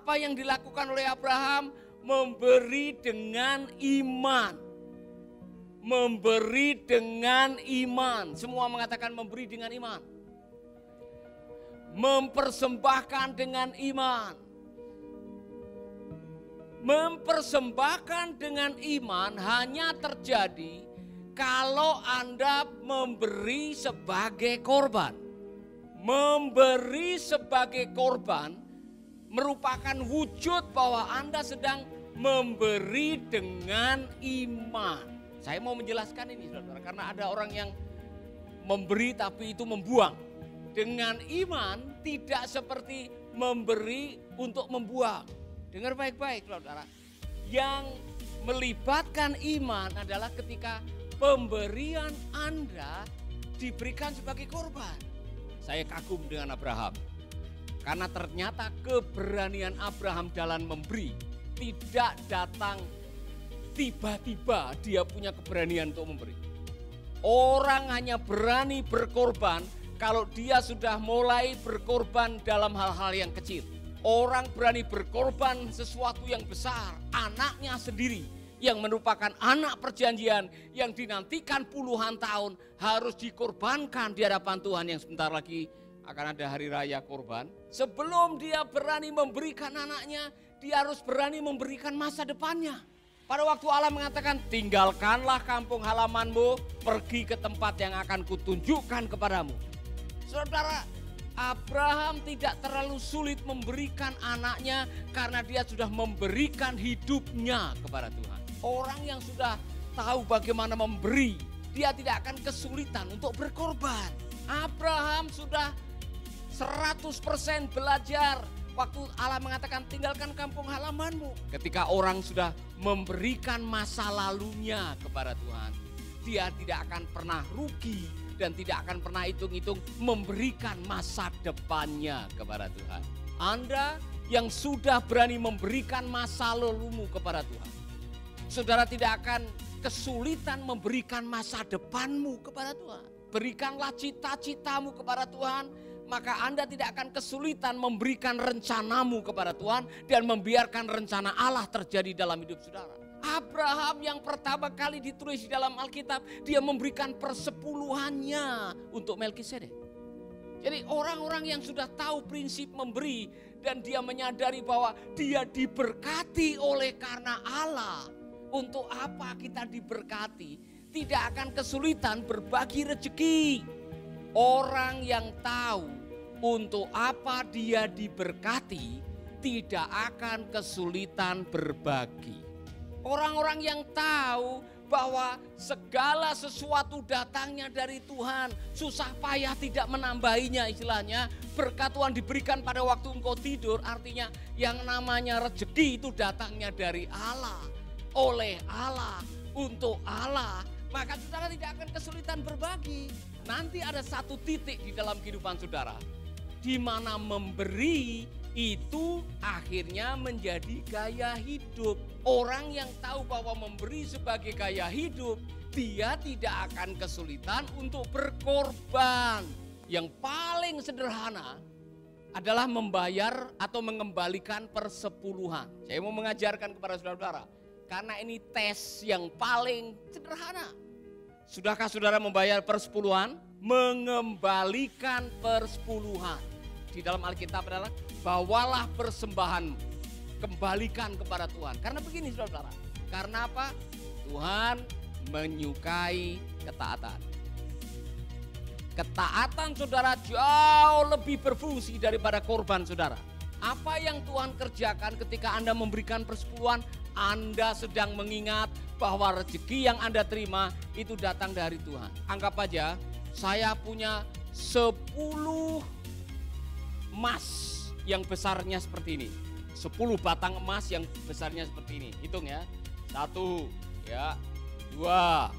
Apa yang dilakukan oleh Abraham? Memberi dengan iman. Memberi dengan iman. Semua mengatakan memberi dengan iman. Mempersembahkan dengan iman. Mempersembahkan dengan iman hanya terjadi kalau Anda memberi sebagai korban. Memberi sebagai korban merupakan wujud bahwa Anda sedang memberi dengan iman. Saya mau menjelaskan ini saudara, karena ada orang yang memberi tapi itu membuang. Dengan iman tidak seperti memberi untuk membuang. Dengar baik-baik saudara. Yang melibatkan iman adalah ketika pemberian Anda diberikan sebagai korban. Saya kagum dengan Abraham. Karena ternyata keberanian Abraham dalam memberi tidak datang tiba-tiba dia punya keberanian untuk memberi. Orang hanya berani berkorban kalau dia sudah mulai berkorban dalam hal-hal yang kecil. Orang berani berkorban sesuatu yang besar, anaknya sendiri yang merupakan anak perjanjian yang dinantikan puluhan tahun harus dikorbankan di hadapan Tuhan yang sebentar lagi akan ada hari raya korban. Sebelum dia berani memberikan anaknya, dia harus berani memberikan masa depannya. Pada waktu Allah mengatakan, tinggalkanlah kampung halamanmu, pergi ke tempat yang akan kutunjukkan kepadamu. Saudara, Abraham tidak terlalu sulit memberikan anaknya karena dia sudah memberikan hidupnya kepada Tuhan. Orang yang sudah tahu bagaimana memberi, dia tidak akan kesulitan untuk berkorban. Abraham sudah 100% belajar. Waktu Allah mengatakan tinggalkan kampung halamanmu. Ketika orang sudah memberikan masa lalunya kepada Tuhan, dia tidak akan pernah rugi dan tidak akan pernah hitung-hitung memberikan masa depannya kepada Tuhan. Anda yang sudah berani memberikan masa lalumu kepada Tuhan, saudara tidak akan kesulitan memberikan masa depanmu kepada Tuhan. Berikanlah cita-citamu kepada Tuhan, maka Anda tidak akan kesulitan memberikan rencanamu kepada Tuhan dan membiarkan rencana Allah terjadi dalam hidup saudara. Abraham yang pertama kali ditulis di dalam Alkitab, dia memberikan persepuluhannya untuk Melkisedek. Jadi orang-orang yang sudah tahu prinsip memberi dan dia menyadari bahwa dia diberkati oleh karena Allah. Untuk apa kita diberkati? Tidak akan kesulitan berbagi rezeki. Orang yang tahu untuk apa dia diberkati tidak akan kesulitan berbagi. Orang-orang yang tahu bahwa segala sesuatu datangnya dari Tuhan, susah payah tidak menambahinya istilahnya. Berkat Tuhan diberikan pada waktu engkau tidur, artinya yang namanya rezeki itu datangnya dari Allah, oleh Allah, untuk Allah. Maka saudara tidak akan kesulitan berbagi. Nanti ada satu titik di dalam kehidupan saudara, di mana memberi itu akhirnya menjadi gaya hidup. Orang yang tahu bahwa memberi sebagai gaya hidup, dia tidak akan kesulitan untuk berkorban. Yang paling sederhana adalah membayar atau mengembalikan persepuluhan. Saya mau mengajarkan kepada saudara-saudara, karena ini tes yang paling sederhana. Sudahkah saudara membayar persepuluhan? Mengembalikan persepuluhan. Di dalam Alkitab adalah bawalah persembahan, kembalikan kepada Tuhan. Karena begini saudara, karena apa? Tuhan menyukai ketaatan. Ketaatan saudara jauh lebih berfungsi daripada korban saudara. Apa yang Tuhan kerjakan ketika Anda memberikan persepuluhan? Anda sedang mengingat bahwa rezeki yang Anda terima itu datang dari Tuhan. Anggap aja saya punya 10 emas yang besarnya seperti ini. 10 batang emas yang besarnya seperti ini. Hitung ya. 1, ya, 2,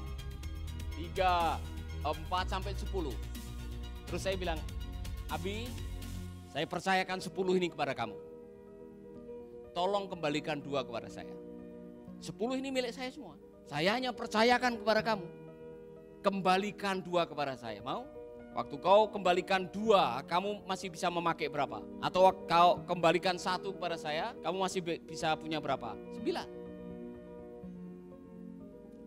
3, 4 sampai 10. Terus saya bilang, Abi, saya percayakan 10 ini kepada kamu. Tolong kembalikan 2 kepada saya. 10 ini milik saya semua. Saya hanya percayakan kepada kamu. Kembalikan 2 kepada saya. Mau? Waktu kau kembalikan 2, kamu masih bisa memakai berapa? Atau kau kembalikan 1 kepada saya, kamu masih bisa punya berapa? 9.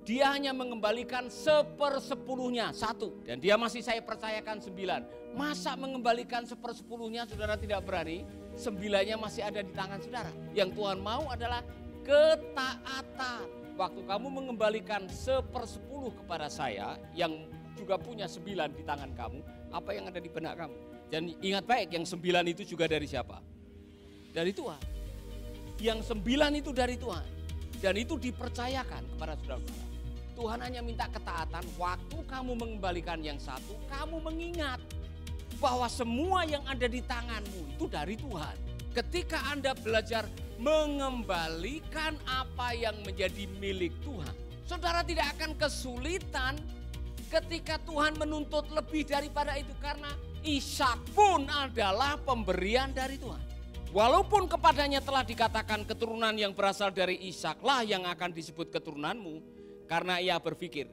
Dia hanya mengembalikan 1/10-nya, 1. Dan dia masih saya percayakan 9. Masa mengembalikan 1/10-nya saudara tidak berani? 9-nya masih ada di tangan saudara. Yang Tuhan mau adalah ketaatan. Waktu kamu mengembalikan 1/10 kepada saya, yang juga punya 9 di tangan kamu, apa yang ada di benak kamu? Dan ingat baik, yang 9 itu juga dari siapa? Dari Tuhan. Yang 9 itu dari Tuhan. Dan itu dipercayakan kepada saudara-saudara. Tuhan hanya minta ketaatan. Waktu kamu mengembalikan yang 1, kamu mengingat bahwa semua yang ada di tanganmu itu dari Tuhan. Ketika Anda belajar mengembalikan apa yang menjadi milik Tuhan, saudara tidak akan kesulitan ketika Tuhan menuntut lebih daripada itu. Karena Ishak pun adalah pemberian dari Tuhan. Walaupun kepadanya telah dikatakan keturunan yang berasal dari Ishaklah yang akan disebut keturunanmu. Karena ia berpikir,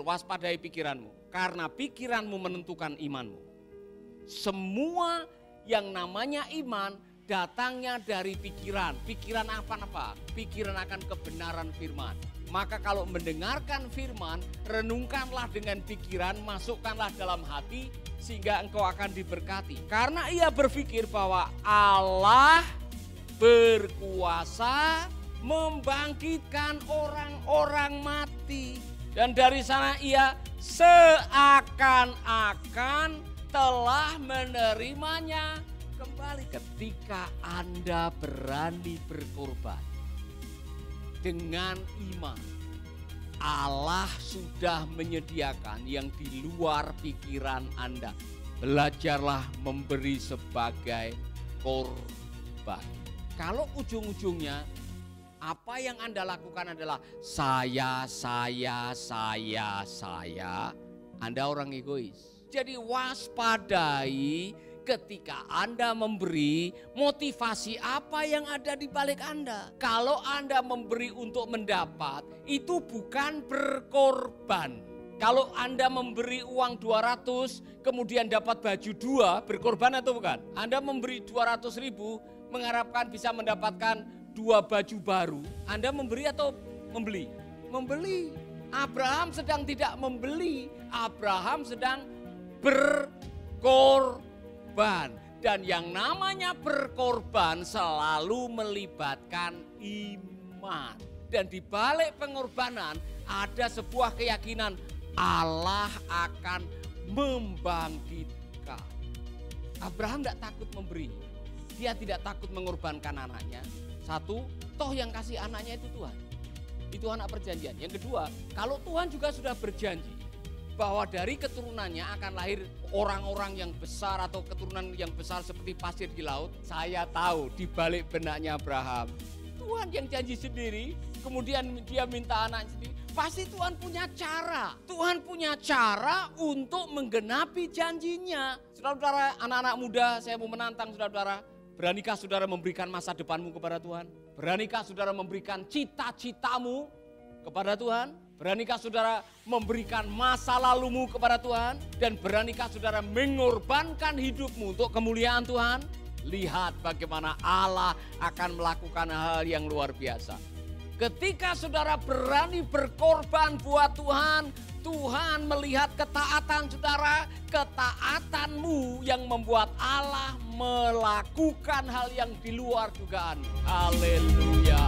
waspadai pikiranmu. Karena pikiranmu menentukan imanmu. Semua yang namanya iman datangnya dari pikiran. Pikiran apa? Pikiran akan kebenaran firman. Maka kalau mendengarkan firman, renungkanlah dengan pikiran, masukkanlah dalam hati sehingga engkau akan diberkati. Karena ia berpikir bahwa Allah berkuasa membangkitkan orang-orang mati. Dan dari sana ia seakan-akan telah menerimanya kembali. Ketika Anda berani berkorban dengan iman, Allah sudah menyediakan yang di luar pikiran Anda. Belajarlah memberi sebagai korban. Kalau ujung-ujungnya apa yang Anda lakukan adalah saya, Anda orang egois. Jadi waspadai ketika Anda memberi, motivasi apa yang ada di balik Anda. Kalau Anda memberi untuk mendapat, itu bukan berkorban. Kalau Anda memberi uang 200, kemudian dapat baju 2, berkorban atau bukan? Anda memberi 200.000, mengharapkan bisa mendapatkan 2 baju baru, Anda memberi atau membeli? Membeli. Abraham sedang tidak membeli, Abraham sedang berkorban. Dan yang namanya berkorban selalu melibatkan iman. Dan di balik pengorbanan ada sebuah keyakinan Allah akan membangkitkan. Abraham tidak takut memberi, dia tidak takut mengorbankan anaknya. 1, toh yang kasih anaknya itu Tuhan. Itu anak perjanjian. Yang kedua, kalau Tuhan juga sudah berjanji bahwa dari keturunannya akan lahir orang-orang yang besar atau keturunan yang besar seperti pasir di laut. Saya tahu di balik benaknya Abraham, Tuhan yang janji sendiri, kemudian dia minta anak sendiri. Pasti Tuhan punya cara. Tuhan punya cara untuk menggenapi janjinya. Saudara-saudara, anak-anak muda, saya mau menantang saudara-saudara. Beranikah saudara memberikan masa depanmu kepada Tuhan? Beranikah saudara memberikan cita-citamu kepada Tuhan? Beranikah saudara memberikan masa lalumu kepada Tuhan? Dan beranikah saudara mengorbankan hidupmu untuk kemuliaan Tuhan? Lihat bagaimana Allah akan melakukan hal yang luar biasa. Ketika saudara berani berkorban buat Tuhan, Tuhan melihat ketaatan saudara, ketaatanmu yang membuat Allah melakukan hal yang di luar dugaan. Haleluya.